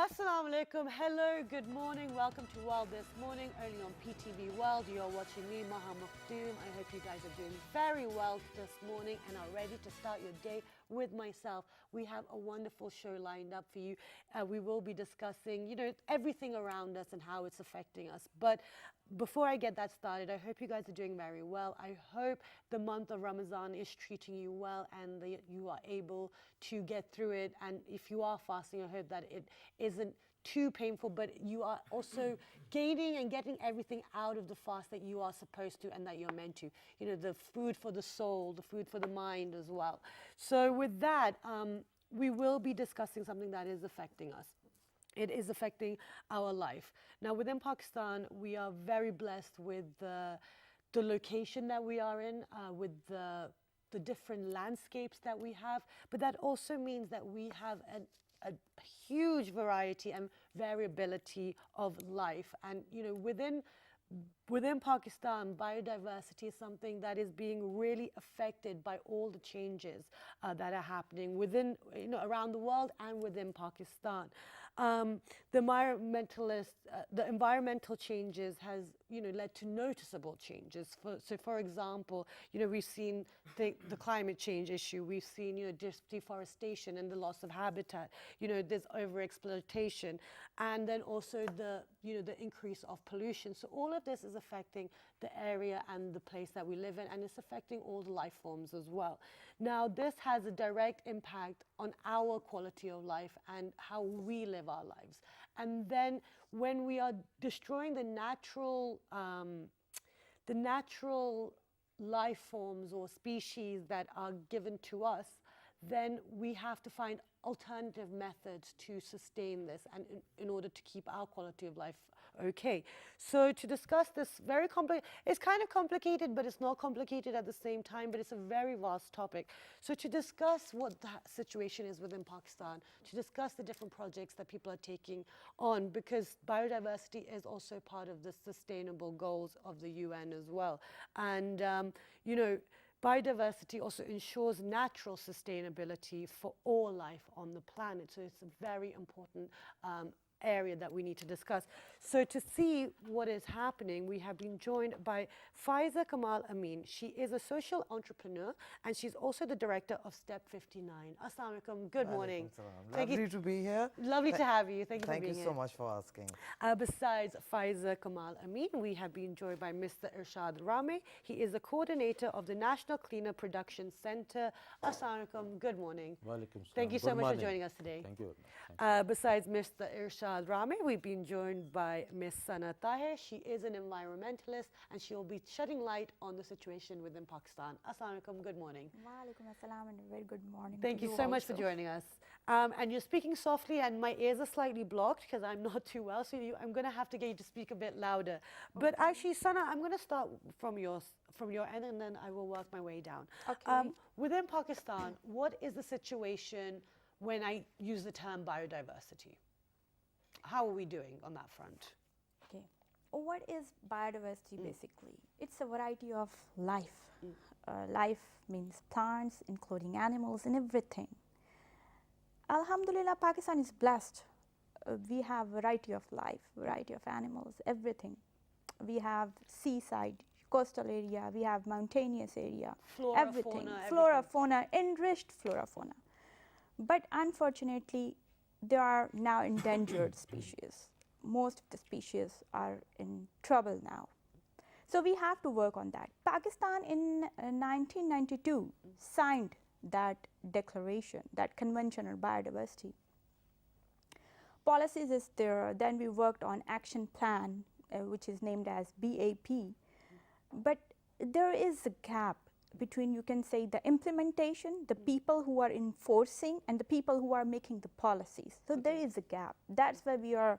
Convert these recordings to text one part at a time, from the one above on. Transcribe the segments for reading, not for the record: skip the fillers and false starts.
Assalamu alaikum, hello, good morning, welcome to World This Morning, only on PTV World. You're watching me, Maha Makhdoom. I hope you guys are doing very well this morning and are ready to start your day with myself. We have a wonderful show lined up for you. We will be discussing, everything around us and how it's affecting us. But before I get that started, I hope you guys are doing very well. I hope the month of Ramadan is treating you well and that you are able to get through it. And if you are fasting, I hope that it isn't too painful, but you are also gaining and getting everything out of the fast that you are supposed to and that you're meant to. The food for the soul, the food for the mind as well. So with that, we will be discussing something that is affecting us. It is affecting our life. Now, within Pakistan, we are very blessed with the location that we are in, with the different landscapes that we have, but that also means that we have a huge variety and variability of life. And within Pakistan, biodiversity is something that is being really affected by all the changes that are happening within, around the world and within Pakistan. The environmental changes has, led to noticeable changes. So, for example, we've seen the climate change issue. We've seen, deforestation and the loss of habitat. There's overexploitation, and then also the increase of pollution. So all of this is affecting the area and the place that we live in, and it's affecting all the life forms as well. Now, this has a direct impact on our quality of life and how we live our lives. And then when we are destroying the natural life forms or species that are given to us, then we have to find alternative methods to sustain this and in order to keep our quality of life okay. So to discuss this very it's kind of complicated, but it's not complicated at the same time, but it's a very vast topic. So to discuss what the situation is within Pakistan, to discuss the different projects that people are taking on, because biodiversity is also part of the sustainable goals of the UN as well. And, biodiversity also ensures natural sustainability for all life on the planet. So it's a very important area that we need to discuss. So to see what is happening, we have been joined by Faiza Kamal Amin. She is a social entrepreneur and she's also the director of Step 59. Assalamu alaikum. Good morning. Lovely to be here. Lovely to have you. Thank you for being here. Thank you so much for asking. Besides Faiza Kamal Amin, we have been joined by Mr. Irshad Rame. He is the coordinator of the National Cleaner Production Center. Assalamu alaikum. Good morning. Thank you so much for joining us today. Thank you. Besides Mr. Irshad Rame, we've been joined by Ms. Sana TAHIR. She is an environmentalist and she will be shedding light on the situation within Pakistan. Assalamu alaikum, good morning. Wa alaikum assalam and a very good morning. Thank you so much for joining us. And you're speaking softly and my ears are slightly blocked because I'm not too well, so I'm going to have to get you to speak a bit louder. But actually, Sana, I'm going to start from your end and then I will work my way down. Okay. Within Pakistan, what is the situation when I use the term biodiversity? How are we doing on that front? Okay. What is biodiversity basically? It's a variety of life. Life means plants, including animals and everything. Alhamdulillah, Pakistan is blessed. We have variety of life, variety of animals, everything. We have seaside, coastal area, we have mountainous area, everything. Flora, fauna, enriched flora, fauna. But unfortunately, there are now endangered species. Most of the species are in trouble now. So we have to work on that. Pakistan in 1992 signed that declaration, that convention on biodiversity. Policies is there, then we worked on action plan, which is named as BAP. But there is a gap between, you can say, the implementation, the people who are enforcing and the people who are making the policies. So there is a gap. That's where we are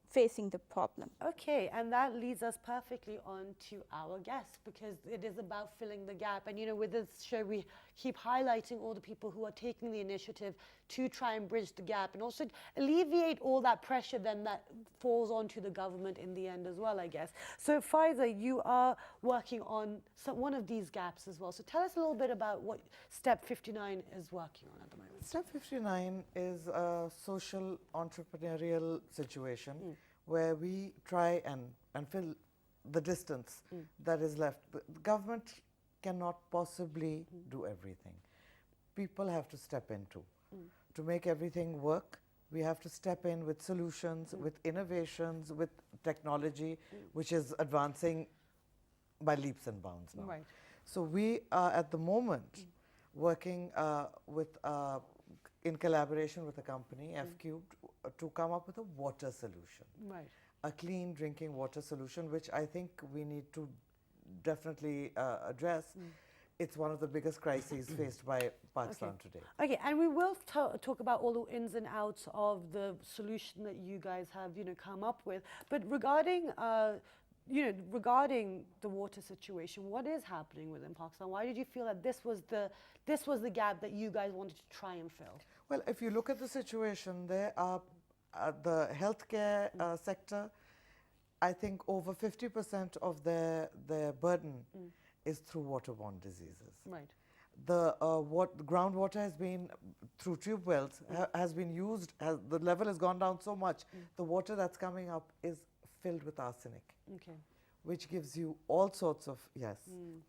facing the problem. Okay, and that leads us perfectly on to our guest, because it is about filling the gap. And with this show, we keep highlighting all the people who are taking the initiative to try and bridge the gap and also alleviate all that pressure then that falls onto the government in the end as well, I guess. So Faiza, you are working on one of these gaps as well. So tell us a little bit about what Step 59 is working on at the moment. Step 59 is a social entrepreneurial situation where we try and fill the distance that is left. The government cannot possibly do everything. People have to step in too. To make everything work, we have to step in with solutions, with innovations, with technology, which is advancing by leaps and bounds now. Right. So we are at the moment working in collaboration with a company, F Cubed, to come up with a water solution. Right. A clean drinking water solution, which I think we need to definitely address. It's one of the biggest crises faced by Pakistan today. Okay, and we will talk about all the ins and outs of the solution that you guys have, come up with. But regarding, regarding the water situation, what is happening within Pakistan? Why did you feel that this was the gap that you guys wanted to try and fill? Well, if you look at the situation, there are the healthcare sector. I think over 50% of their burden is through waterborne diseases. Right. The groundwater has been through tube wells has been used. The level has gone down so much. The water that's coming up is filled with arsenic, which gives you all sorts of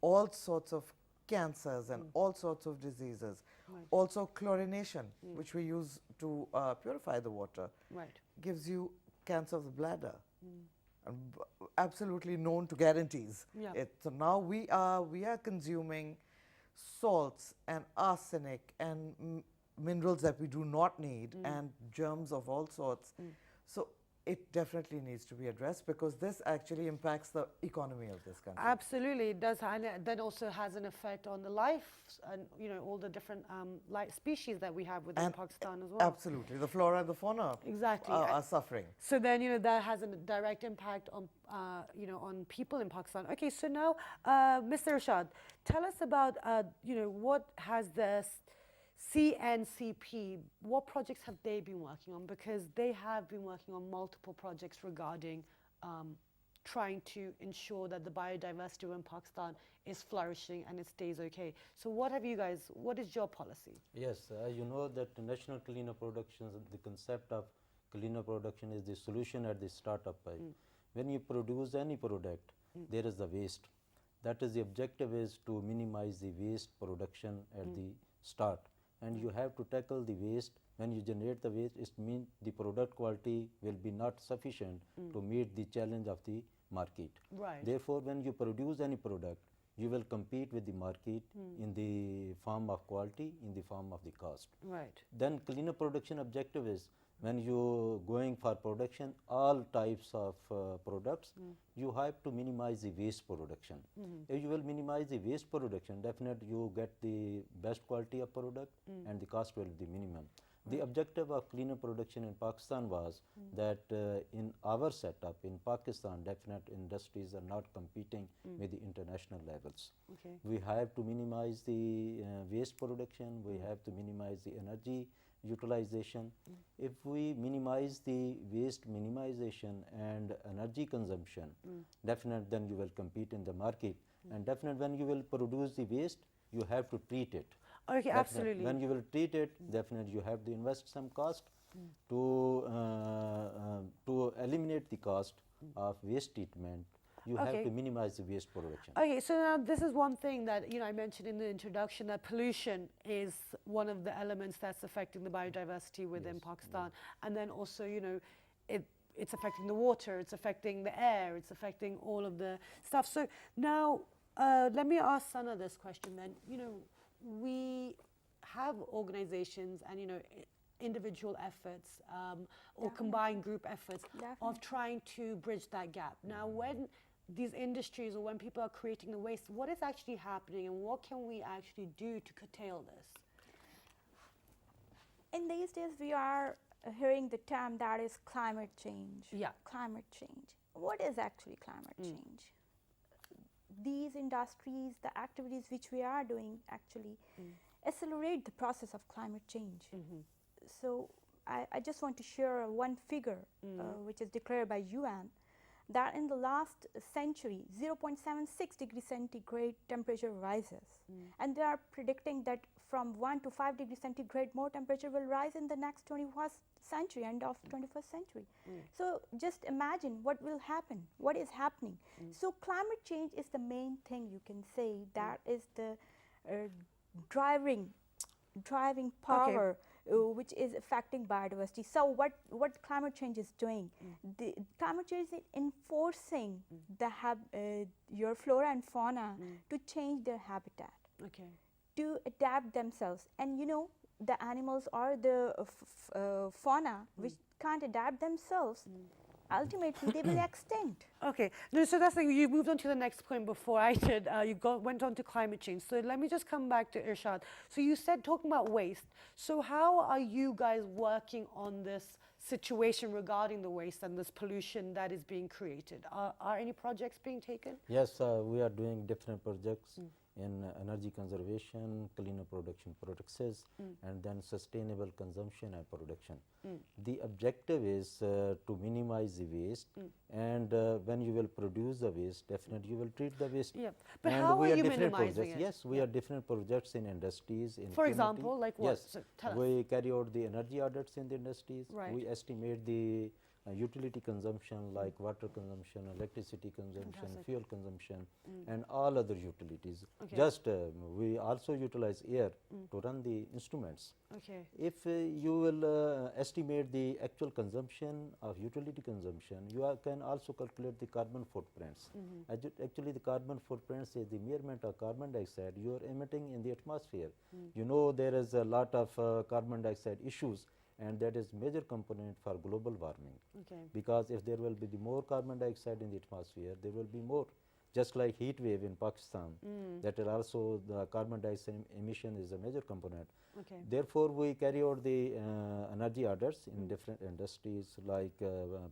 all sorts of cancers and all sorts of diseases. Right. Also chlorination, which we use to purify the water, gives you cancer of the bladder. Absolutely known to guarantees. So now we are consuming salts and arsenic and minerals that we do not need and germs of all sorts. So it definitely needs to be addressed because this actually impacts the economy of this country. Absolutely, it does, and it then also has an effect on the life and all the different species that we have within Pakistan as well. Absolutely, the flora and the fauna are suffering. So then that has a direct impact on on people in Pakistan. Okay, so now Mr. Rashad, tell us about what has the CNCP, what projects have they been working on? Because they have been working on multiple projects regarding trying to ensure that the biodiversity in Pakistan is flourishing and it stays okay. So what is your policy? Yes, you know that national cleaner productions, the concept of cleaner production is the solution at the startup point. When you produce any product, there is the waste. That is the objective is to minimize the waste production at the start. And you have to tackle the waste. When you generate the waste, it means the product quality will be not sufficient to meet the challenge of the market. Right. Therefore, when you produce any product, you will compete with the market in the form of quality, in the form of the cost. Right. Then cleaner production objective is when you going for production, all types of products, you have to minimize the waste production. If you will minimize the waste production, definitely you get the best quality of product and the cost will be minimum. The objective of cleaner production in Pakistan was that in our setup in Pakistan, definite industries are not competing with the international levels. Okay. We have to minimize the waste production, we have to minimize the energy utilization. If we minimize the waste minimization and energy consumption, definitely then you will compete in the market. And definitely when you will produce the waste, you have to treat it. Okay, absolutely. When you will treat it, definitely you have to invest some cost to eliminate the cost of waste treatment. You have to minimize the waste production. Okay, so now this is one thing that I mentioned in the introduction, that pollution is one of the elements that's affecting the biodiversity within Pakistan, and then also it's affecting the water, it's affecting the air, it's affecting all of the stuff. So now let me ask Sana this question then. We have organizations and individual efforts or combined group efforts of trying to bridge that gap. Now when these industries or when people are creating the waste, what is actually happening and what can we actually do to curtail this? In these days, we are hearing the term that is climate change. Yeah. Climate change. What is actually climate change? These industries, the activities which we are doing actually accelerate the process of climate change. So I just want to share one figure which is declared by UN, that in the last century, 0.76 degrees centigrade temperature rises. And they are predicting that from 1 to 5 degrees centigrade more temperature will rise in the next 21st century, end of 21st century. So just imagine what will happen, what is happening. So climate change is the main thing, you can say, that is the driving power which is affecting biodiversity. So what climate change is doing? The climate change is enforcing your flora and fauna to change their habitat, to adapt themselves. And you know, the animals or the fauna which can't adapt themselves, ultimately they will extinct. Okay, no, so that's like you moved on to the next point before I did. You went on to climate change. So let me just come back to Irshad. So you said talking about waste. So how are you guys working on this situation regarding the waste and this pollution that is being created? Are any projects being taken? Yes, we are doing different projects in energy conservation, cleaner production practices, and then sustainable consumption and production. The objective is to minimize the waste, and when you will produce the waste, definitely you will treat the waste. Yeah, but and how we are are you different minimizing projects. it? Yes, we are different projects in industries. In For community. example, like what? Yes, So tell us. we carry out the energy audits in the industries. Right. We estimate the utility consumption like water consumption, electricity consumption, Fantastic. fuel consumption, and all other utilities. Okay. Just we also utilize air to run the instruments. Okay. If you will estimate the actual consumption of utility consumption, you can also calculate the carbon footprints. Actually, the carbon footprints is the measurement of carbon dioxide you are emitting in the atmosphere. You know, there is a lot of carbon dioxide issues, and that is major component for global warming. Okay. Because if there will be the more carbon dioxide in the atmosphere, there will be more. Just like heat wave in Pakistan, that is also the carbon dioxide emission is a major component. Okay. Therefore, we carry out the energy audits in different industries like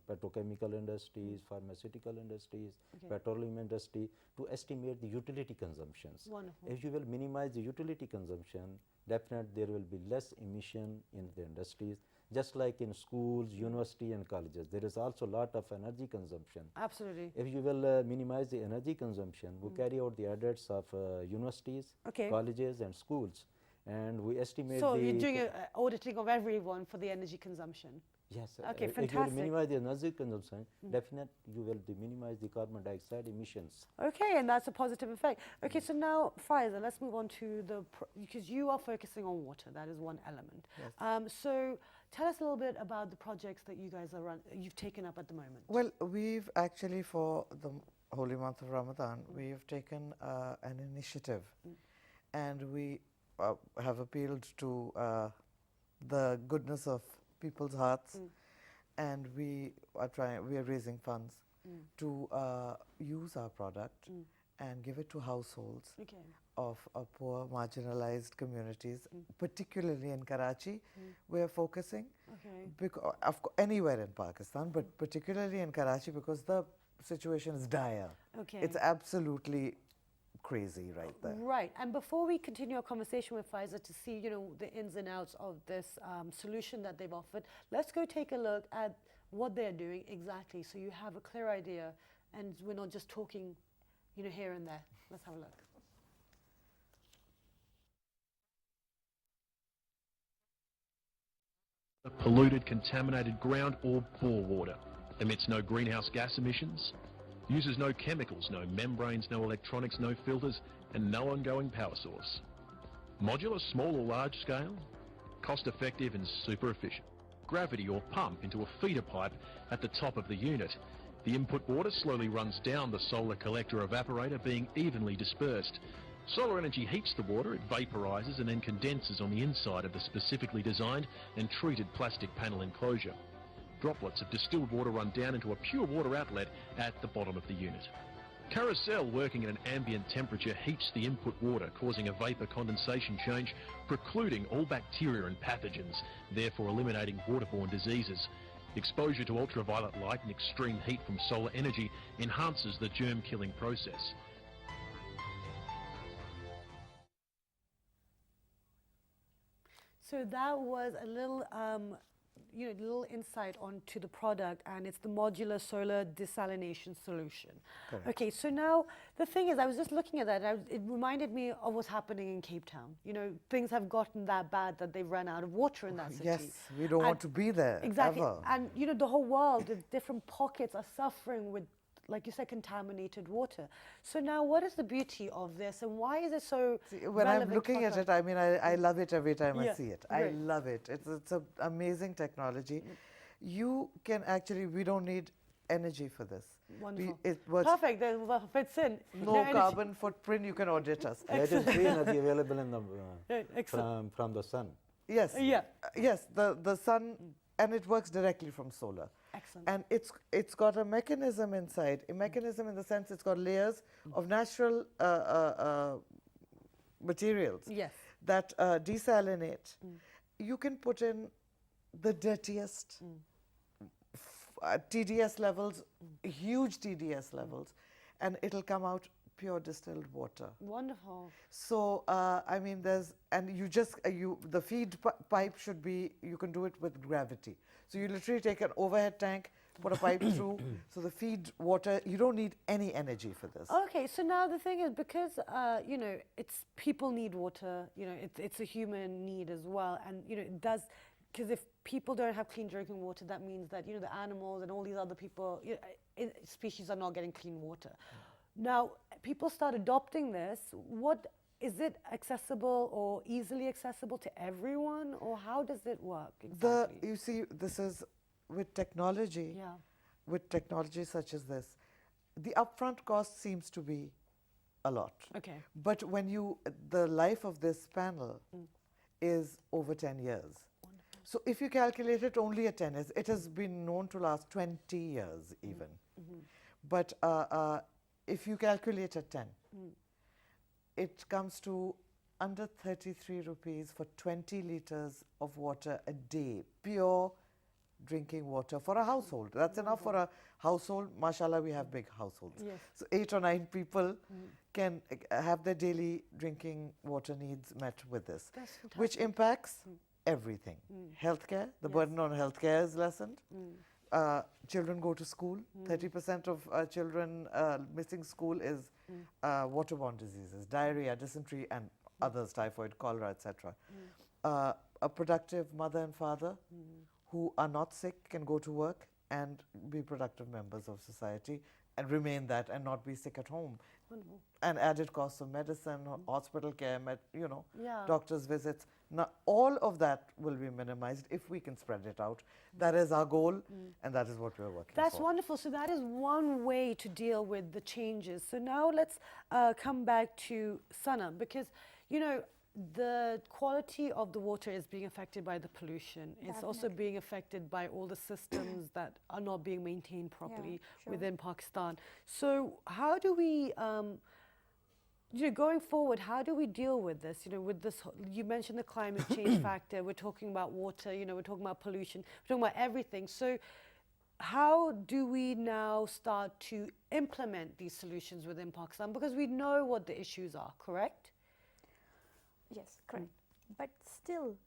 petrochemical industries, pharmaceutical industries, petroleum industry, to estimate the utility consumptions. Wonderful. If you will minimize the utility consumption, definitely there will be less emission in the industries. Just like in schools, university and colleges, there is also a lot of energy consumption. Absolutely. If you will minimize the energy consumption, we carry out the audits of universities, colleges and schools, and we estimate So you're doing an auditing of everyone for the energy consumption? Yes. Okay, if you will fantastic. minimize the energy consumption, definitely you will minimize the carbon dioxide emissions. Okay, and that's a positive effect. Okay, so now, Faiza, let's move on to because you are focusing on water, that is one element. Yes. So tell us a little bit about the projects that you guys you've taken up at the moment. Well, we've actually, for the holy month of Ramadan, we've taken an initiative, and we have appealed to the goodness of people's hearts, and we are raising funds to use our product and give it to households of poor, marginalized communities, particularly in Karachi. We're focusing anywhere in Pakistan, but particularly in Karachi because the situation is dire. It's absolutely crazy right there. Right, and before we continue our conversation with Faiza to see, you know, the ins and outs of this solution that they've offered, let's go take a look at what they're doing exactly, so you have a clear idea, and we're not just talking, you know, here and there. Let's have a look. Polluted, contaminated ground or bore water, emits no greenhouse gas emissions, uses no chemicals, no membranes, no electronics, no filters, and no ongoing power source. Modular, small or large scale, cost effective and super efficient. Gravity or pump into a feeder pipe at the top of the unit. The input water slowly runs down the solar collector evaporator, being evenly dispersed. Solar energy heats the water, it vaporizes and then condenses on the inside of the specifically designed and treated plastic panel enclosure. Droplets of distilled water run down into a pure water outlet at the bottom of the unit. Carousel, working at an ambient temperature, heats the input water, causing a vapor condensation change, precluding all bacteria and pathogens, therefore eliminating waterborne diseases. Exposure to ultraviolet light and extreme heat from solar energy enhances the germ-killing process. So that was a little, you know, a little insight onto the product, and it's the modular solar desalination solution. Correct. Okay, so now the thing is, I was just looking at that, and it reminded me of what's happening in Cape Town. You know, things have gotten that bad that they've run out of water in that city. Yes, we don't want to be there Exactly. ever. And you know, the whole world, the different pockets are suffering with, like you said, contaminated water. So now what is the beauty of this, and why is it so See, when I'm relevant looking for at us? it, I mean, I love it every time I Yeah, see it. I great. love it. It's an amazing technology. You can actually, we don't need energy for this. Wonderful. It works. Perfect, that fits in. No energy. carbon footprint, you can audit us. That is free energy available in the, Excellent. from the sun. Yes. Yeah. Yes, the sun, and it works directly from solar. Excellent. And it's got a mechanism inside. A mechanism in the sense it's got layers of natural materials Yes. that desalinate. You can put in the dirtiest TDS levels, huge TDS levels, and it'll come out pure distilled water. Wonderful. So I mean, and you just the feed pipe should be, you can do it with gravity. So you literally take an overhead tank, put a pipe through. So the feed water, you don't need any energy for this. Okay, so now the thing is, because you know, it's people need water. You know, it's a human need as well, and you know, it does. Because if people don't have clean drinking water, that means that, you know, the animals and all these other people, you know, species are not getting clean water. Now, people start adopting this. What is it accessible or easily accessible to everyone, or how does it work exactly? You see, this is with technology. Yeah. With technology such as this, the upfront cost seems to be a lot. Okay. But when the life of this panel is over 10 years. So if you calculate it only at 10 years, it has been known to last 20 years even. But if you calculate at 10, it comes to under 33 rupees for 20 liters of water a day, pure drinking water for a household. That's enough for a household. Mashallah, we have big households. Yes. So 8 or 9 people can have their daily drinking water needs met with this, That's fantastic. which impacts everything. Healthcare, the burden on healthcare is lessened. Children go to school. 30% of children missing school is waterborne diseases, diarrhea, dysentery, and others, typhoid, cholera, etc. A productive mother and father who are not sick can go to work and be productive members of society and remain that and not be sick at home. Wonderful. And added costs of medicine, hospital care, you know, Yeah. doctors' visits. Now, all of that will be minimized if we can spread it out. That is our goal, and that is what we're working That's for. wonderful. So that is one way to deal with the changes. So now let's come back to Sanam, because, you know, the quality of the water is being affected by the pollution. It's also being affected by all the systems that are not being maintained properly within Pakistan. So how do we, you know, going forward, how do we deal with this? You know, with this, you mentioned the climate change factor. We're talking about water. You know, we're talking about pollution. We're talking about everything. So how do we now start to implement these solutions within Pakistan? Because we know what the issues are, correct? Yes, correct. But still,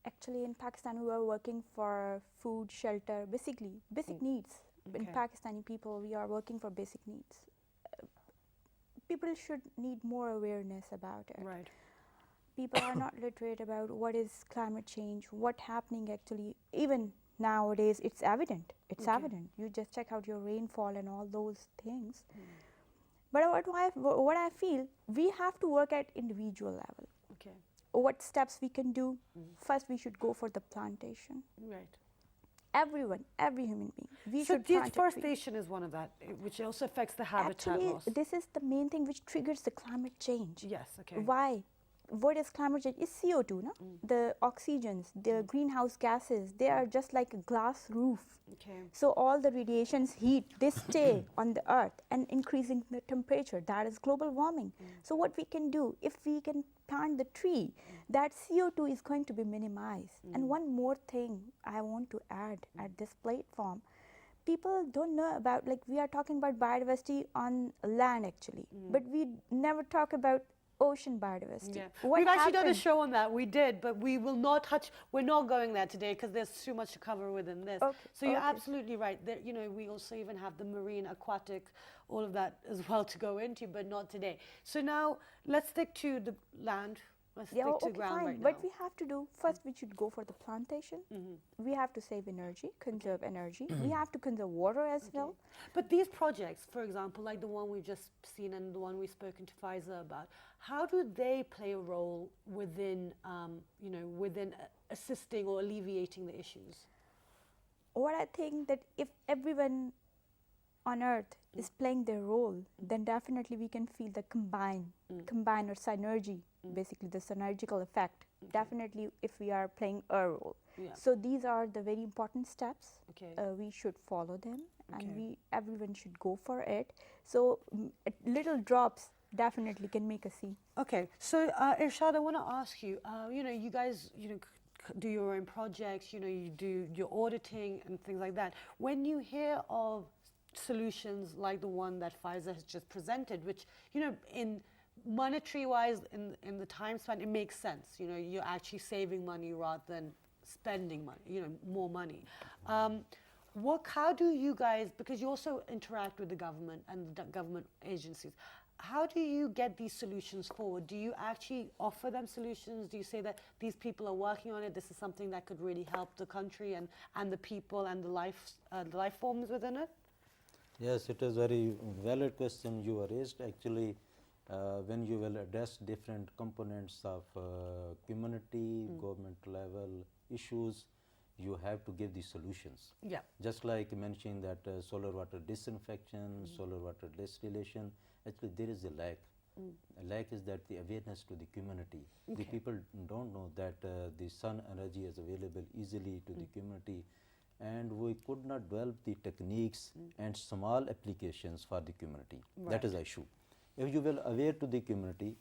actually in Pakistan, we are working for food, shelter, basically basic needs. In Okay. Pakistani people, we are working for basic needs. People should need more awareness about it. Right. People are not literate about what is climate change, what's happening actually. Even nowadays, it's evident. It's evident. You just check out your rainfall and all those things. But what I feel, we have to work at individual level. Okay. What steps we can do? First, we should go for the plantation. Right. Everyone, every human being. We So should plant a tree. deforestation is one of that, which also affects the habitat Actually, loss. this is the main thing which triggers the climate change. Yes. Okay. Why? What is climate change? It's CO2, no? The oxygens, the greenhouse gases, they are just like a glass roof. Okay. So all the radiations, heat, they stay on the earth and increasing the temperature. That is global warming. So what we can do, if we can plant the tree, that CO2 is going to be minimized. And one more thing I want to add at this platform. People don't know about, like we are talking about biodiversity on land actually, but we never talk about ocean biodiversity. Yeah. What We've actually done a happened? show on that. We did, but we will not touch. We're not going there today because there's too much to cover within this. Okay, So you're okay. absolutely right. There, you know, we also even have the marine, aquatic, all of that as well to go into, but not today. So now let's stick to the land. Let's Yeah, stick to okay, ground fine. right now. What we have to do first, we should go for the plantation. We have to save energy, conserve energy. We have to conserve water as well. But these projects, for example, like the one we've just seen and the one we've spoken to Pfizer about, how do they play a role within, you know, within assisting or alleviating the issues? What I think that if everyone on earth is playing their role, then definitely we can feel the combine or synergy, basically the synergical effect. Definitely if we are playing a role. Yeah. So these are the very important steps. Okay. We should follow them, and Okay. everyone should go for it. So little drops definitely can make a sea. Okay, so Irshad, I want to ask you, you know, you guys, you know, do your own projects, you know, you do your auditing and things like that. When you hear of solutions like the one that Pfizer has just presented, which, you know, in monetary wise, in the time span, it makes sense. You know, you're actually saving money rather than spending money, you know, more money. How do you guys, because you also interact with the government and the government agencies, how do you get these solutions forward? Do you actually offer them solutions? Do you say that these people are working on it, this is something that could really help the country and the people and the life forms within it? Yes, it is very valid question you are raised. Actually, when you will address different components of community, government level issues, you have to give the solutions. Yeah. Just like mentioning that solar water disinfection, solar water distillation, actually there is a lack. A lack is that the awareness to the community. The people don't know that the sun energy is available easily to the community, and we could not develop the techniques and small applications for the community. That is the issue. If you will aware to the community,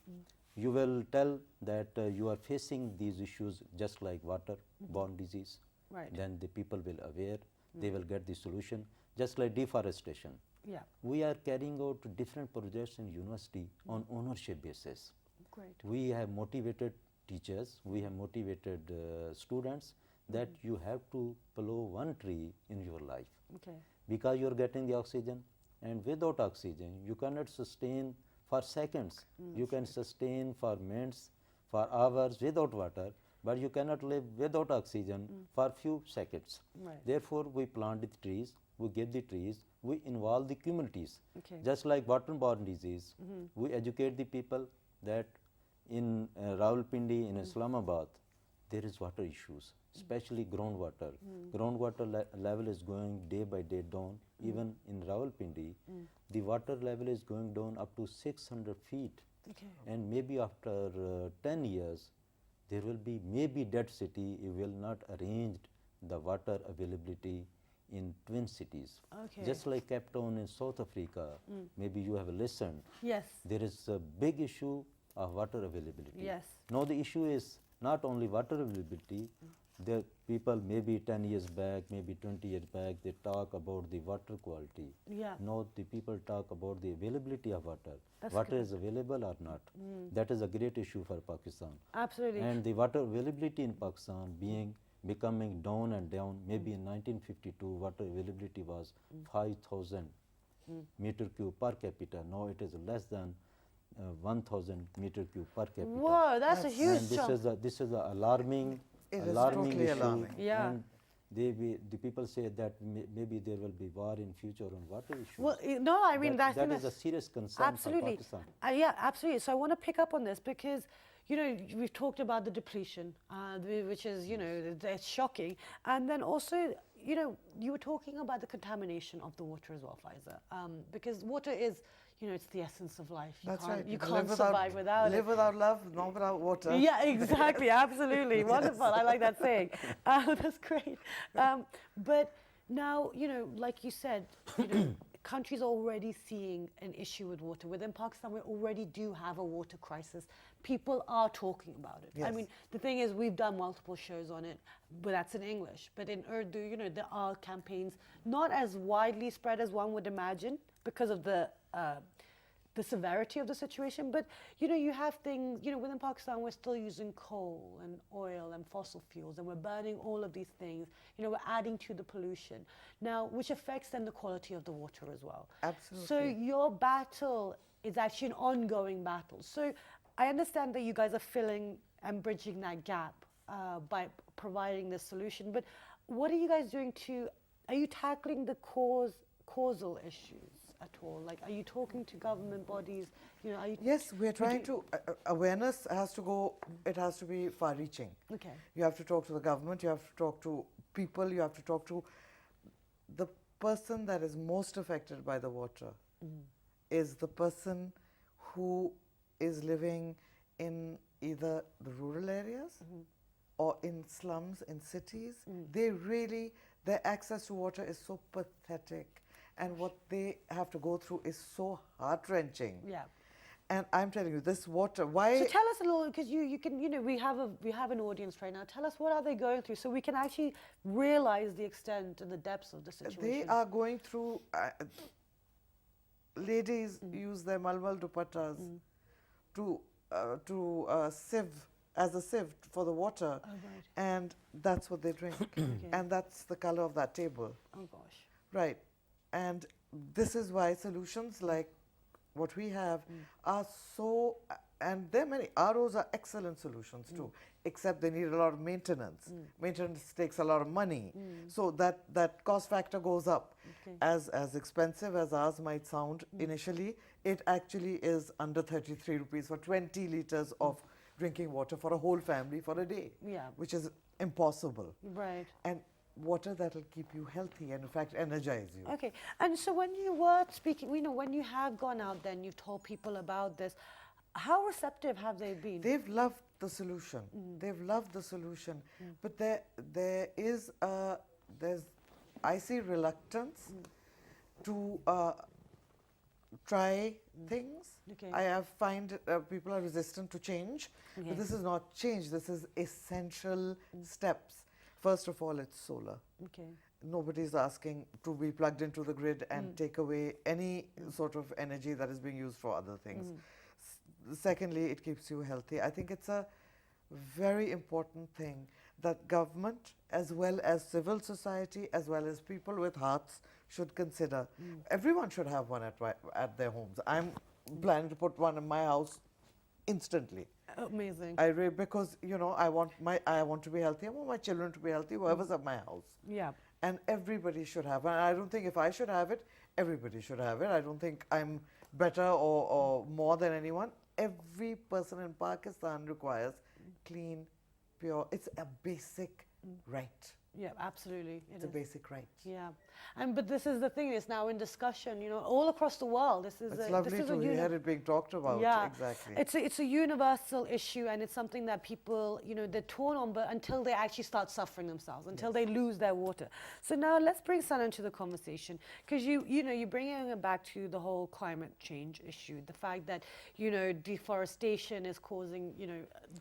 you will tell that you are facing these issues just like water-borne disease. Right. Then the people will aware, they will get the solution. Just like deforestation. Yeah. We are carrying out different projects in university on ownership basis. Great. We have motivated teachers, we have motivated students that you have to plant one tree in your life. Okay. Because you are getting the oxygen, and without oxygen you cannot sustain for seconds. You can sustain for minutes, for hours without water, but you cannot live without oxygen for few seconds. Right. Therefore, we plant the trees, we give the trees, we involve the communities. Okay. Just like waterborne disease, we educate the people that in Rawalpindi, in Islamabad, there is water issues, especially groundwater. Groundwater level is going day by day down. Even in Rawalpindi, the water level is going down up to 600 feet. Okay. And maybe after 10 years, there will be maybe dead city if will not arrange the water availability in twin cities. Okay. Just like Cape Town in South Africa, maybe you have listened. Yes. There is a big issue of water availability. Yes. Now the issue is not only water availability, the people maybe 10 years back, maybe 20 years back, they talk about the water quality. Yeah. Now the people talk about the availability of water. That's Water good. is available or not. That is a great issue for Pakistan. Absolutely. And the water availability in Pakistan becoming down and down. Maybe in 1952, water availability was 5,000 meter cube per capita. Now it is less than 1,000 meter cube per capita. Whoa, that's a huge And jump. this is a alarming, It is alarming totally issue. alarming. Yeah. And the people say that maybe there will be war in future on water issues. Well, no, I mean, that that's is a serious concern absolutely. for Pakistan. Yeah, absolutely. So I want to pick up on this because, you know, we've talked about the depletion, which is, you know, it's shocking. And then also, you know, you were talking about the contamination of the water as well, Pfizer, because water is, you know, it's the essence of life. That's right. You can't survive without it. Live without love, not without water. Yeah, exactly. Absolutely. Wonderful. I like that saying. That's great. But now, you know, like you said, you know, countries are already seeing an issue with water. Within Pakistan, we already do have a water crisis. People are talking about it. I Yes. mean, the thing is, we've done multiple shows on it, but that's in English. But in Urdu, you know, there are campaigns, not as widely spread as one would imagine because of the the severity of the situation, but you have things, within Pakistan we're still using coal and oil and fossil fuels, and we're burning all of these things. We're adding to the pollution now, which affects then the quality of the water as well. Absolutely. So your battle is actually an ongoing battle. So I understand that you guys are filling and bridging that gap by providing this solution, but what are you guys doing are you tackling the causal issues at all? Like, are you talking to government bodies? Are you Yes, we're trying to, awareness has to go, it has to be far-reaching. Okay. You have to talk to the government, you have to talk to people, you have to talk to the person that is most affected by the water is the person who is living in either the rural areas or in slums, in cities. Their access to water is so pathetic, and what they have to go through is so heart-wrenching. Yeah. And I'm telling you, this water, why... So tell us a little, because you can, we have an audience right now. Tell us, what are they going through so we can actually realize the extent and the depths of the situation. They are going through, ladies use their malmal dupattas to sieve, as a sieve for the water, and that's what they drink. And that's the color of that table. Oh gosh. Right. And this is why solutions like what we have are so, and there are many, ROs are excellent solutions too, except they need a lot of maintenance. Maintenance takes a lot of money. So that cost factor goes up. As expensive as ours might sound initially, it actually is under 33 rupees for 20 liters of drinking water for a whole family for a day, which is impossible. Right. And water that will keep you healthy and in fact energize you. Okay. And so when you were speaking, when you have gone out there and you've told people about this, how receptive have they been? They've loved the solution. They've loved the solution. But there is I see reluctance to try things. I have find people are resistant to change. But this is not change. This is essential steps. First of all, it's solar. Nobody's asking to be plugged into the grid and take away any sort of energy that is being used for other things. Secondly, it keeps you healthy. I think it's a very important thing that government, as well as civil society, as well as people with hearts, should consider. Everyone should have one at their homes. I'm planning to put one in my house instantly. Amazing. Because I want to be healthy. I want my children to be healthy. Whoever's at my house. Yeah. And everybody should have. And I don't think if I should have it, everybody should have it. I don't think I'm better or more than anyone. Every person in Pakistan requires clean, pure. It's a basic right. Yeah, absolutely. It's a basic right. Yeah, but this is the thing. It's now in discussion. All across the world. This is it's lovely to hear it being talked about. Yeah, exactly. It's a universal issue, and it's something that people, they're torn on, but until they actually start suffering themselves, until they lose their water. So now let's bring Sana into the conversation, because you're bringing it back to the whole climate change issue, the fact that deforestation is causing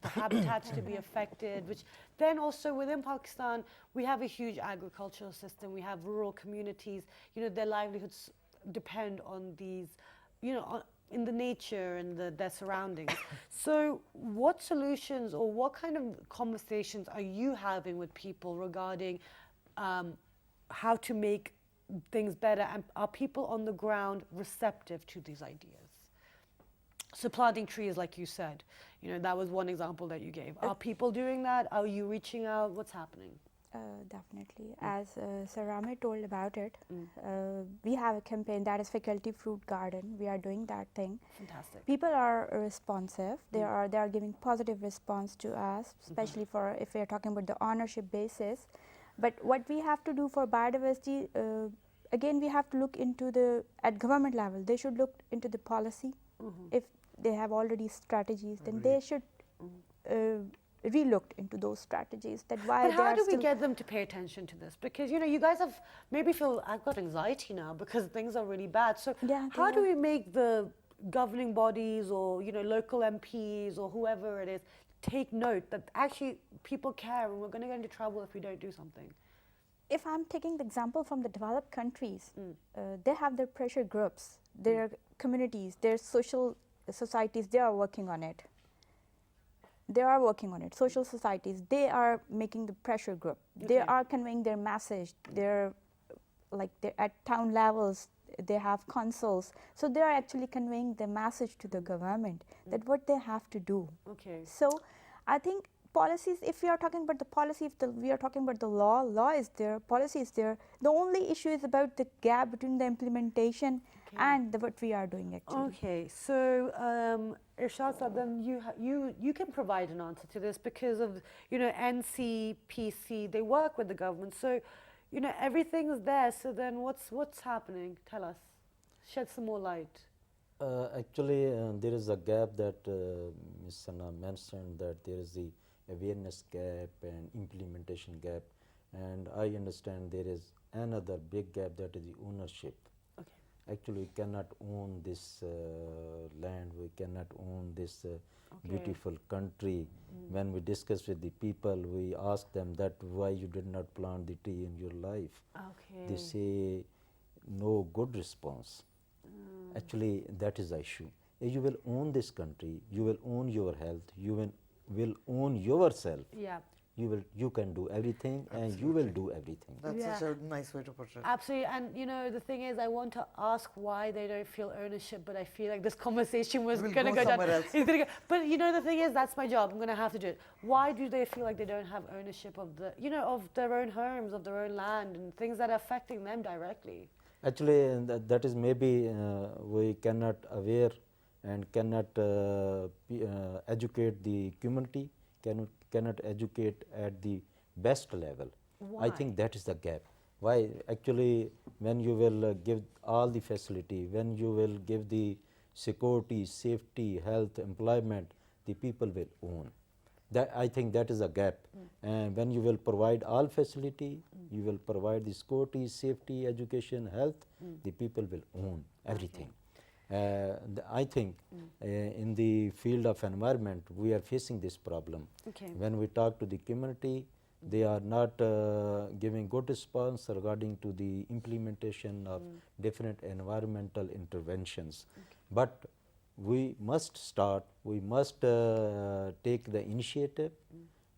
the habitats to be affected, which then also within Pakistan we have a huge agricultural system. We have rural communities. Their livelihoods depend on these, in the nature and their surroundings. So what solutions or what kind of conversations are you having with people regarding how to make things better? And are people on the ground receptive to these ideas? So planting trees, like you said, that was one example that you gave. Are people doing that? Are you reaching out? What's happening? Definitely. As Sarame told about it, we have a campaign that is Faculty Fruit Garden. We are doing that thing. Fantastic. People are responsive. They are giving positive response to us, especially for if we are talking about the ownership basis. But what we have to do for biodiversity, again, we have to look into at government level. They should look into the policy. If they have already strategies, then they should re-looked into those strategies. But how do we get them to pay attention to this? Because you guys have I've got anxiety now because things are really bad. So how do we make the governing bodies or local MPs or whoever it is take note that actually people care and we're going to get into trouble if we don't do something? If I'm taking the example from the developed countries, they have their pressure groups their communities, their social societies, they are working on it. They are working on it. Social societies, they are making the pressure group. They are conveying their message. They're at town levels, they have councils. So they are actually conveying the message to the government that what they have to do. So I think policies, if we are talking about the policy, we are talking about the law is there, policy is there. The only issue is about the gap between the implementation and what we are doing actually. Okay, so Irshad Saab, then you can provide an answer to this because of, you know, NCPC, they work with the government, so, you know, everything's there. So then what's happening? Tell us, shed some more light. Actually, there is a gap that Ms. Sana mentioned, that there is the awareness gap and implementation gap, and I understand there is another big gap, that is the ownership. Actually, we cannot own this land, we cannot own this beautiful country. When we discuss with the people, we ask them that why you did not plant the tree in your life. They say no good response. Actually, that is the issue. If you will own this country, you will own your health, you will own yourself. You can do everything. Absolutely. And you will do everything. That's such a nice way to put it. Absolutely. And you know, the thing is, I want to ask why they don't feel ownership, but I feel like this conversation was going to go down. But you know, the thing is, that's my job. I'm going to have to do it. Why do they feel like they don't have ownership of the, you know, of their own homes, of their own land, and things that are affecting them directly? Actually, that is maybe we cannot aware and cannot educate the community, cannot educate at the best level. Why? I think that is the gap. Why? Actually, when you will give all the facility, when you will give the security, safety, health, employment, the people will own. That, I think that is a gap. And when you will provide all facility, you will provide the security, safety, education, health, the people will own everything. I think in the field of environment, we are facing this problem. When we talk to the community, they are not giving good response regarding to the implementation of different environmental interventions. But we must start, we must take the initiative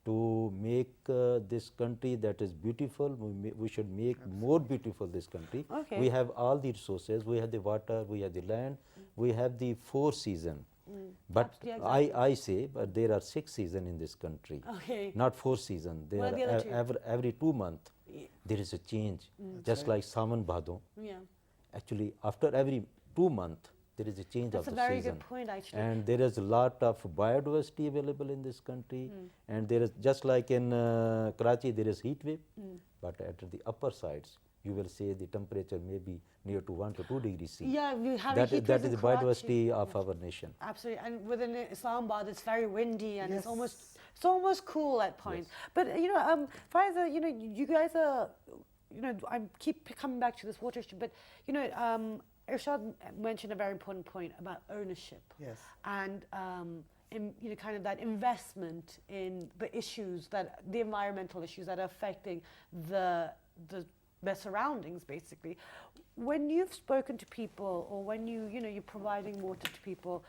to make this country that is beautiful. We should make more beautiful this country. We have all the resources, we have the water, we have the land, we have the 4 seasons. But I say, but there are 6 seasons in this country, not 4 seasons. There are every 2 months there is a change, just like Saman Bhadon. Actually, after every 2 months, there is a change of the season. That's a very good point, actually. And there is a lot of biodiversity available in this country. And there is, just like in Karachi, there is heat wave. But at the upper sides, you will say the temperature may be near to 1 to 2 degrees C. We have that is the biodiversity of our nation. Absolutely. And within Islamabad, it's very windy and it's almost cool at points. But you know, Faiza, you know, you guys are, you know, I keep coming back to this water issue, but you know, Irshad mentioned a very important point about ownership. And you know, kind of that investment in the issues, that the environmental issues that are affecting their surroundings, basically. When you've spoken to people, or when you're providing water to people,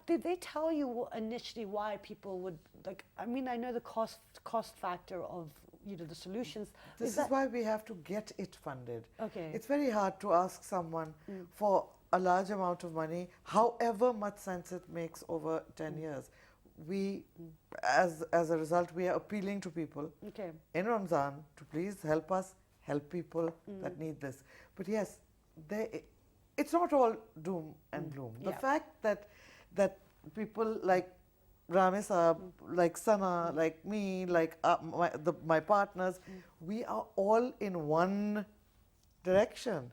did they tell you initially why people would, like, I mean, I know the cost factor of, you know, the solutions. This is why we have to get it funded. It's very hard to ask someone for a large amount of money, however much sense it makes over 10 years. We, as a result, we are appealing to people in Ramzan to please help us help people that need this. But yes, it's not all doom and gloom. The fact that people like Rami Saab, like Sana, like me, like my partners, we are all in one direction.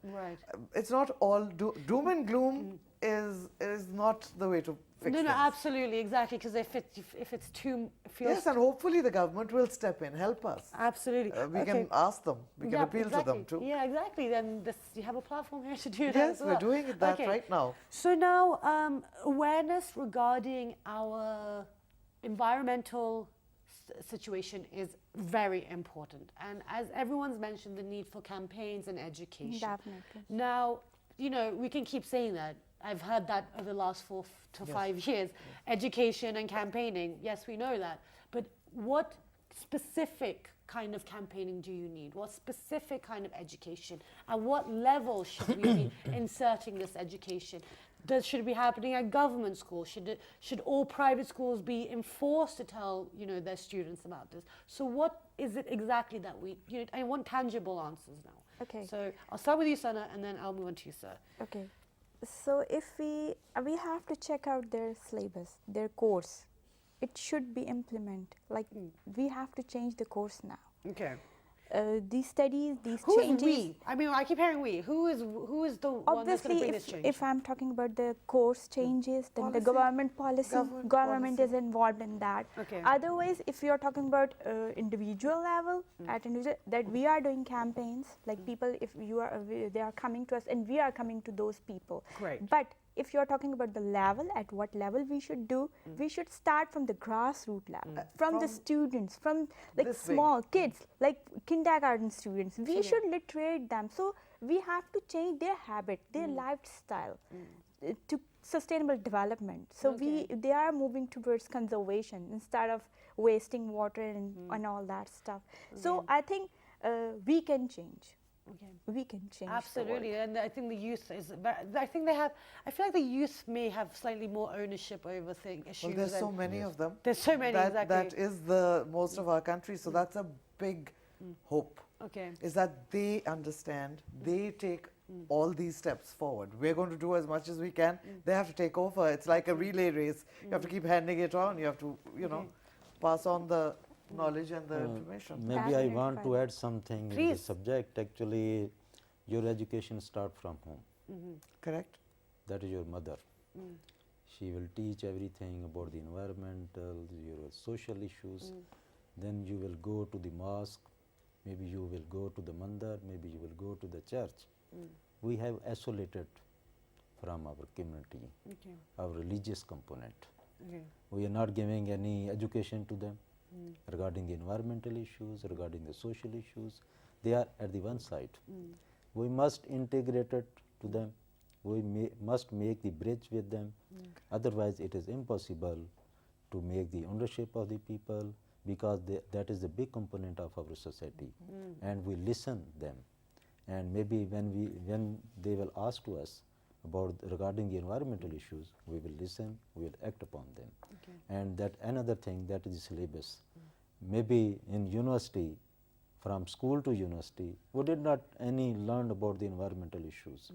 It's not all doom and gloom is not the way to fix things. No, absolutely, exactly, because if it's too... Yes, and hopefully the government will step in, help us. Absolutely. We can ask them, we can appeal to them too. Yeah, exactly, then you have a platform here to do that. Yes, we're doing that right now. So now, awareness regarding our environmental situation is very important. And as everyone's mentioned, the need for campaigns and education. Definitely. Now, you know, we can keep saying that. I've heard that over the last 4 to 5 years. Education and campaigning, yes, we know that. But what specific kind of campaigning do you need? What specific kind of education? At what level should we be inserting this education? Should it be happening at government schools? Should all private schools be enforced to tell, you know, their students about this? So what is it exactly that we, you know, I want tangible answers now. Okay. So I'll start with you, Sana, and then I'll move on to you, sir. Okay. So if we have to check out their syllabus, their course. It should be implemented. Like we have to change the course now. Okay. These studies, these Who changes. is we? I mean, I keep hearing we. Who is the one that's going to Obviously, bring this change? if I'm talking about the course changes, then the Policy. government policy, government is involved in that. Okay. Otherwise, if you're talking about individual level, at individual, that we are doing campaigns, like people, if you are, they are coming to us, and we are coming to those people. Great. But if you're talking about the level, at what level we should do, we should start from the grassroots level, from the students, from like this small kids, like kindergarten students. We should literate them. So we have to change their habit, their lifestyle to sustainable development. So they are moving towards conservation instead of wasting water and all that stuff. So I think we can change. Okay. We can change. Absolutely, and I think the youth is. I think they have. I feel like the youth may have slightly more ownership over issues. Well, there's so many of them. There's so many, that, exactly. That is the most of our country. So that's a big hope. Okay. Is that they understand, they take all these steps forward. We're going to do as much as we can. They have to take over. It's like a relay race. You have to keep handing it on. You have to, you know, pass on the knowledge and the information. Maybe I Definitely want to fine. add something in Please. the subject. Actually, your education start from home. Correct? That is your mother. She will teach everything about the environmental, your social issues. Then you will go to the mosque, maybe you will go to the mandir, maybe you will go to the church. We have isolated from our community, our religious component. Okay. We are not giving any education to them regarding the environmental issues, regarding the social issues. They are at the one side. We must integrate it to them. We must make the bridge with them. Otherwise, it is impossible to make the ownership of the people, because that is a big component of our society. And we listen them. And maybe when they will ask to us about regarding the environmental issues, we will listen, we will act upon them. And that another thing, that is the syllabus. Maybe in university, from school to university, we did not any learn about the environmental issues.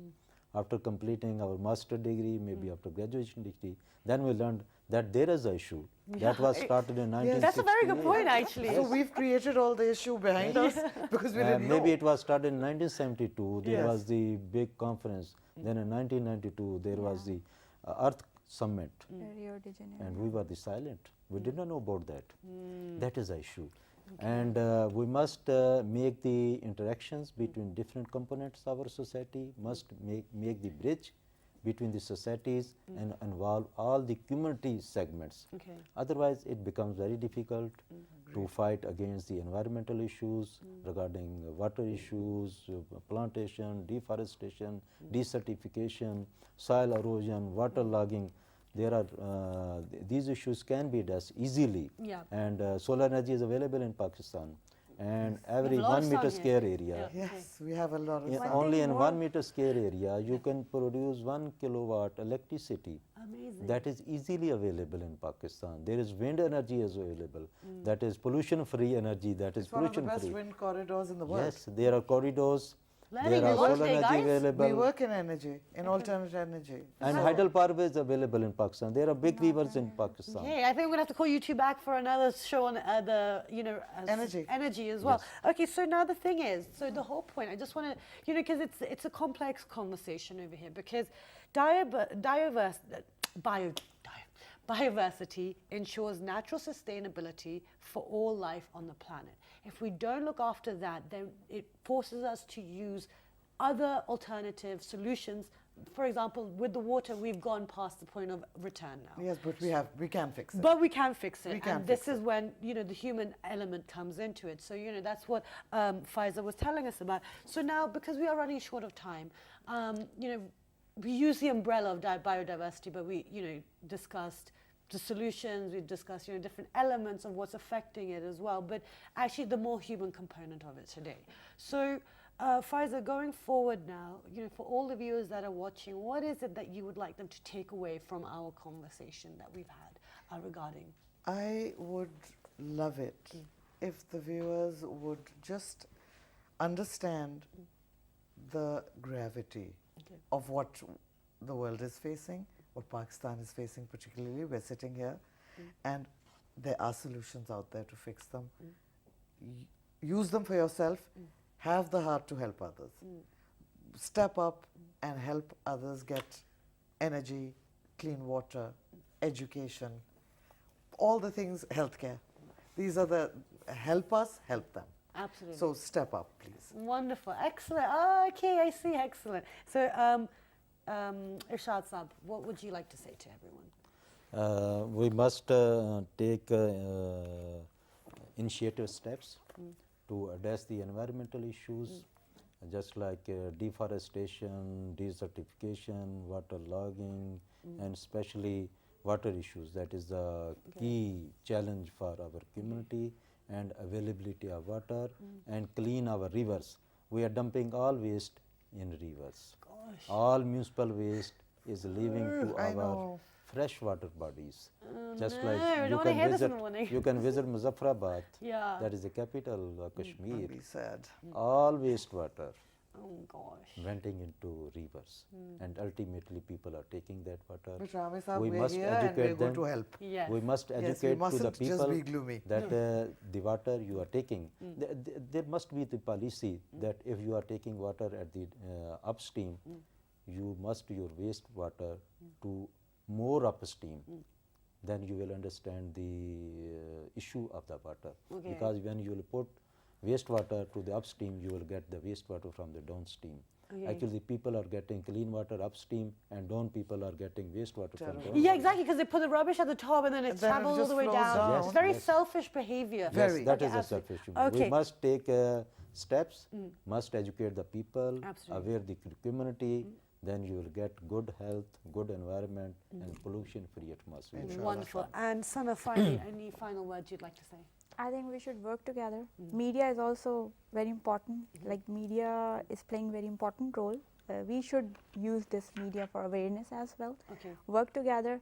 After completing our master degree, maybe after graduation degree, then we learned that there is an issue that was started in 1968. That's a very good point, actually. So we've created all the issue behind us because we didn't know. Maybe it was started in 1972, there Yes. was the big conference. Then in 1992, there was the Earth Summit, Rio de Janeiro. and we were the silent. We did not know about that. That is the issue. And we must make the interactions between different components of our society, must make the bridge between the societies and involve all the community segments. Okay. Otherwise, it becomes very difficult to fight against the environmental issues regarding water issues, plantation, deforestation, desertification, soil erosion, water logging. There are these issues can be addressed easily, and solar energy is available in Pakistan, and every a lot of 1 meter sun square here. area. Yes, we have a lot of sun. Only in more- 1 meter square area, you can produce 1 kilowatt electricity. Amazing. That is easily available in Pakistan. There is wind energy is available. That is pollution-free energy. That is It's one of the best pollution-free. wind corridors in the world. Yes, there are corridors. Learning There a are lot solar today, energy guys. available. We work in energy, in alternate energy. And hydropower is available in Pakistan. There are big rivers in Pakistan. Okay, I think we're going to have to call you two back for another show on the, you know, energy as well. Okay, so now the thing is, so the whole point, I just want to, you know, because it's a complex conversation over here, because biodiversity ensures natural sustainability for all life on the planet. If we don't look after that, then it forces us to use other alternative solutions for example, with the water, we've gone past the point of return now. Yes, but we can fix it. But we can fix it. We can and this fix is it. when, the human element comes into it. So, that's what Faiza was telling us about. So now, because we are running short of time, we use the umbrella of biodiversity, but we, discussed the solutions, we've discussed, different elements of what's affecting it as well, but actually the more human component of it today. So, Faiza, going forward now, for all the viewers that are watching, what is it that you would like them to take away from our conversation that we've had regarding? I would love it if the viewers would just understand the gravity of what the world is facing, what Pakistan is facing particularly. We're sitting here and there are solutions out there to fix them. Use them for yourself. Have the heart to help others. Step up and help others get energy, clean water, education, all the things, healthcare. These are the help us, help them. Absolutely. So step up, please. Wonderful. Excellent. Oh, okay, I see. Excellent. So, Irshad Saab, what would you like to say to everyone? We must take initiative steps to address the environmental issues, just like deforestation, desertification, water logging, and especially water issues. That is the key challenge for our community, and availability of water, and clean our rivers. We are dumping all waste in rivers. Gosh. All municipal waste is leaving to I our know. freshwater bodies. Just no, like I don't wanna hear this in the morning. you can visit Muzaffarabad. Yeah. That is the capital of Kashmir. Be sad. All wastewater Oh, gosh. venting into rivers, and ultimately people are taking that water. But Rami Saab, We we're must here and we're educate going them. to help. Yes. We must Yes, we educate to the mustn't people just be gloomy. that the water you are taking, there must be the policy that if you are taking water at the upstream, you must your waste water to more upstream. Then you will understand the issue of the water. Okay. Because when you will put wastewater to the upstream, you will get the wastewater from the downstream. Okay. Actually, people are getting clean water upstream, and down people are getting wastewater from Terrible. downstream. Yeah, exactly, because they put the rubbish at the top and then it Then it travels all just the way flows down. down. It's very Yes. selfish behavior. Yes, Very. that Okay, is a absolutely. selfish. Okay. We must take steps, must educate the people, Absolutely. aware the community, then you will get good health, good environment, and pollution-free atmosphere. Inshallah. Wonderful. And Sana, finally, any final words you'd like to say? I think we should work together. Media is also very important. Like media is playing very important role. We should use this media for awareness as well. Okay. Work together,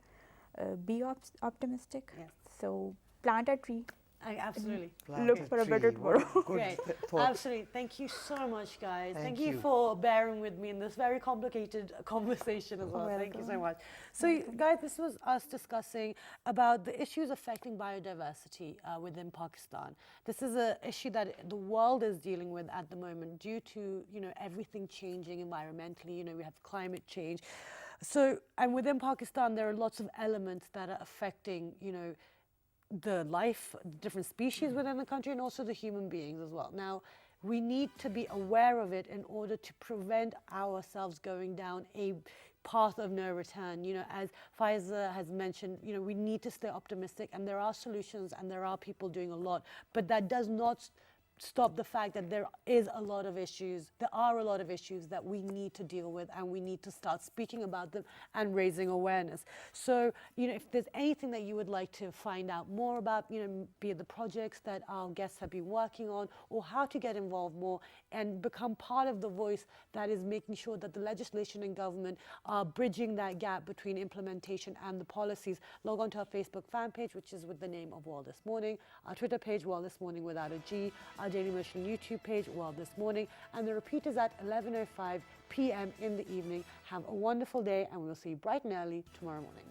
be optimistic. Yes. So plant a tree. Absolutely. Plant Look a for a tree. better What a tomorrow. good Great. thought. Absolutely. Thank you so much, guys. Thank you you. for bearing with me in this very complicated conversation as well. Thank you so Welcome. much. So, guys, this was us discussing about the issues affecting biodiversity within Pakistan. This is an issue that the world is dealing with at the moment due to, everything changing environmentally. We have climate change. So, and within Pakistan, there are lots of elements that are affecting, the life, different species within the country, and also the human beings as well. Now, we need to be aware of it in order to prevent ourselves going down a path of no return. As Faiza has mentioned, we need to stay optimistic, and there are solutions and there are people doing a lot, but that does not stop the fact that there are a lot of issues that we need to deal with, and we need to start speaking about them and raising awareness. So, if there's anything that you would like to find out more about, be it the projects that our guests have been working on, or how to get involved more and become part of the voice that is making sure that the legislation and government are bridging that gap between implementation and the policies, log on to our Facebook fan page, which is with the name of World This Morning, our Twitter page, World This Morning without a G, our Daily Motion YouTube page, World This Morning, and the repeat is at 11:05 p.m. in the evening. Have a wonderful day, and we'll see you bright and early tomorrow morning.